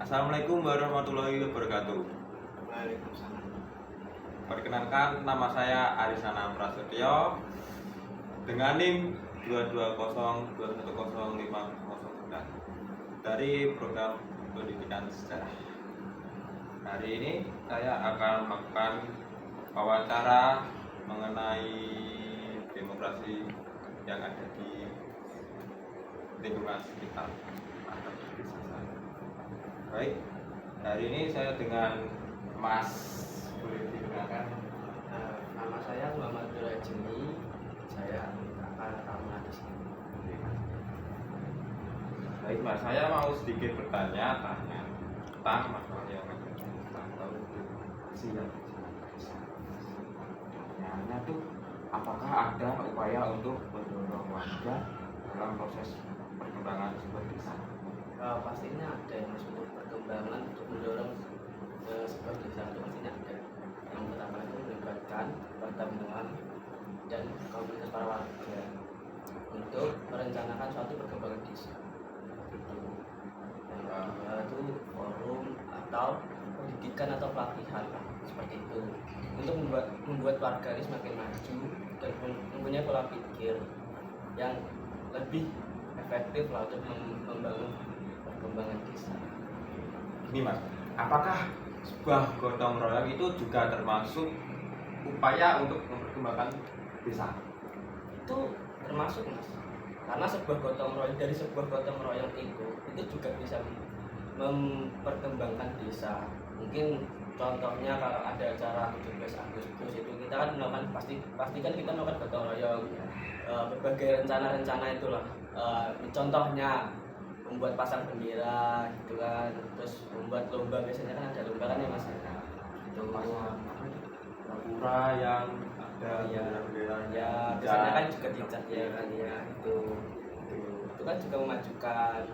Assalamualaikum warahmatullahi wabarakatuh. Waalaikumsalam. Perkenalkan, nama saya Arisana Prasetyo dengan NIM 220210509 dari program pendidikan sejarah. Hari ini saya akan melakukan wawancara mengenai demokrasi yang ada di lingkungan sekitar atau di desa saya. Baik, hari ini saya dengan Mas, boleh dikenalkan? Nama saya Muhammad Durajeni. Saya akan ramah di sini. Baik Mas, saya mau sedikit bertanya tentang masalah yang ada di atau demokrasi yang pertanyaannya tuh, apakah ada upaya untuk mendorong warga dalam proses perkembangan sebuah desa? Pastinya ada yang masuk perkembangan untuk mendorong sebuah desa itu pastinya ada. Yang pertama itu melibatkan pertemuan dan komunitas para warga untuk merencanakan suatu perkembangan desa. Itu. Yang kedua itu forum atau pendidikan atau pelatihan seperti itu untuk membuat warga ini semakin maju dan mempunyai pola pikir yang lebih efektif lah untuk membangun perkembangan desa. Ini Mas, apakah sebuah gotong royong itu juga termasuk upaya untuk memperkembangkan desa? Itu termasuk Mas, karena sebuah gotong royong dari sebuah gotong royong itu juga bisa memperkembangkan desa. Mungkin contohnya kalau ada acara 17 Agustus itu kita kan melakukan pasti kan kita melakukan gotong royong, berbagai rencana-rencana itulah. Contohnya membuat pasang bendera gitu kan, terus membuat lomba, biasanya kan ada lomba kan ya Mas. Itu Pura yang ada bendera ya biasanya kan juga dicat ya kan ya itu kan juga memajukan.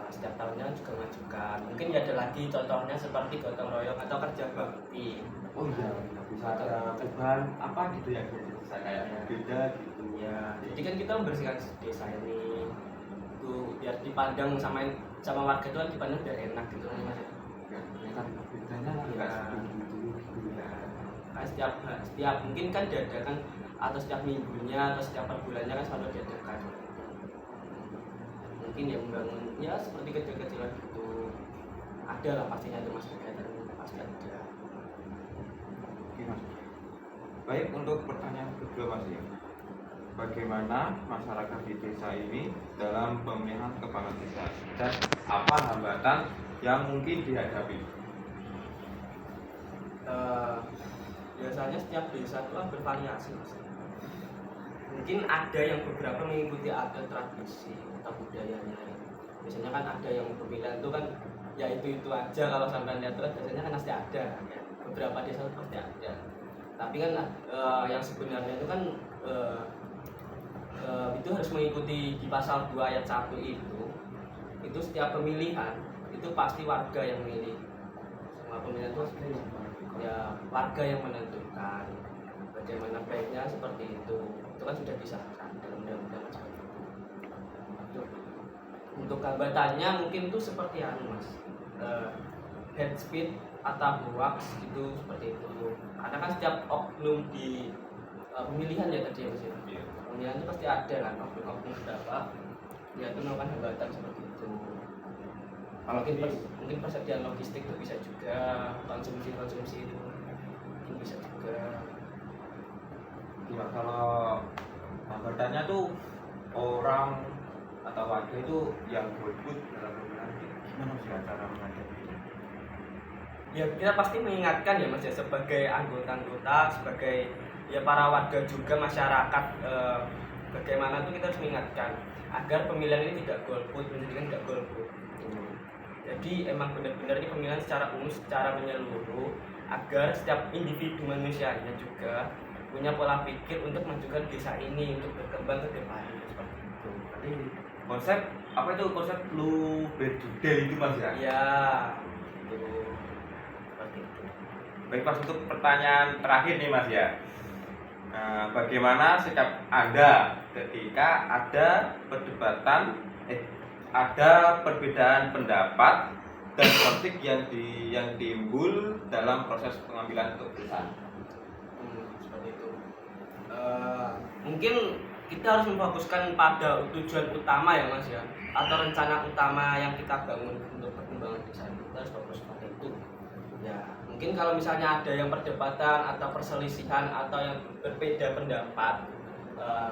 Setiap tahunnya juga memajukan. Mungkin ya ada lagi contohnya seperti gotong royong atau kerja bakti. Oh iya, bisa ada perubahan apa gitu ya di desa kayak beda gitu Ya, jadi kan kita membersihkan desa ini itu biar dipandang sama warga itu kan dipandang biar enak gitu kan Mas. ya kan bedanya lah Ya. gitu ya. Nah, setiap mungkin kan diadakan atau setiap minggunya atau setiap per bulannya kan selalu diadakan. Mungkin ya membangun ya seperti kecil-kecilan gitu. Ada lah pastinya itu Mas, kegiatan pasti ada. Oke Mas. Baik, untuk pertanyaan kedua Mas ya. Bagaimana masyarakat di desa ini dalam pemilihan kepala desa dan apa hambatan yang mungkin dihadapi? Biasanya setiap desa itu kan bervariasi Mas. Mungkin ada yang beberapa mengikuti adat tradisi atau budayanya. Biasanya kan ada yang pemilihan itu kan ya itu aja, kalau sampai lihat kan biasanya kan pasti ada ya. Beberapa desa itu pasti ada. Tapi kan yang sebenarnya itu kan itu harus mengikuti di pasal 2 ayat 1 itu setiap pemilihan itu pasti warga yang milih. Semua pemilihan itu ya warga yang menentukan bagaimana baiknya seperti itu kan sudah disahkan dalam undang-undang seperti itu. Untuk hambatannya mungkin itu seperti Mas, head speed atau hoax itu seperti itu, karena kan setiap oknum di pemilihan ya tadi ya Mas, pemilihan itu pasti ada kan oknum berapa ya itu melakukan hambatan seperti itu. Mungkin persediaan logistik itu bisa juga, konsumsi itu mungkin bisa juga. Ya, kalau hambatannya tuh orang atau warga itu yang golput dalam pemilihan, gimana sih cara menghadapinya? Ya kita pasti mengingatkan ya Mas ya, sebagai anggota sebagai ya para warga juga masyarakat, bagaimana tuh kita harus mengingatkan agar pemilihan ini tidak golput, menjadikan tidak golput. Jadi emang benar-benar ini pemilihan secara umum, secara menyeluruh, agar setiap individu manusianya juga punya pola pikir untuk memajukan desa ini, untuk berkembang ke depannya seperti itu. Jadi konsep apa itu, konsep lu bedude itu Mas ya? Ya, itu seperti itu. Baik Mas, untuk pertanyaan terakhir nih Mas ya. Bagaimana sikap Anda ketika ada perdebatan ada perbedaan pendapat dan konflik yang timbul dalam proses pengambilan keputusan. Seperti itu. Mungkin kita harus memfokuskan pada tujuan utama ya Mas ya, atau rencana utama yang kita bangun untuk perkembangan desa ini. Kita harus fokus pada itu. Ya, mungkin kalau misalnya ada yang perdebatan atau perselisihan atau yang berbeda pendapat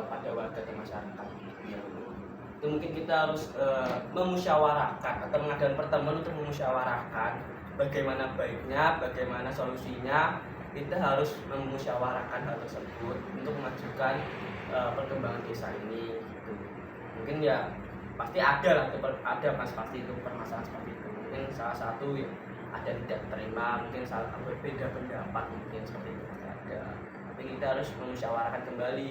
pada warga dan masyarakat, ya, itu mungkin kita harus memusyawarahkan atau mengadakan pertemuan untuk memusyawarahkan bagaimana baiknya, bagaimana solusinya. Kita harus memusyawarahkan hal tersebut untuk memajukan perkembangan desa ini gitu. Mungkin ya pasti ada lah, ada mas pasti itu permasalahan seperti itu. Mungkin salah satu ya ada yang tidak terima, mungkin salah satu berbeda pendapat, mungkin seperti itu pasti ada. Tapi kita harus memusyawarahkan kembali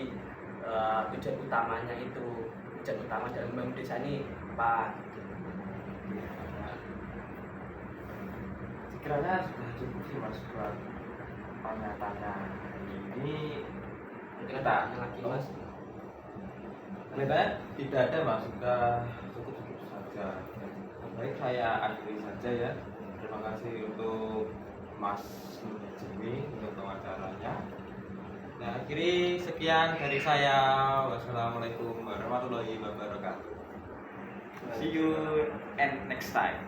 tujuan utamanya itu, tujuan utama dalam membangun desa ini apa. Sekiranya sudah cukup sih mas buat tanya-tanya ini. Mungkin ada yang lagi mas. Kelihatannya tidak ada mas, sudah cukup saja. Baik, saya akhiri saja ya. Terima kasih untuk Mas Jimmy untuk pengacaranya. Nah, akhiri sekian dari saya. Wassalamualaikum warahmatullahi wabarakatuh. See you and next time.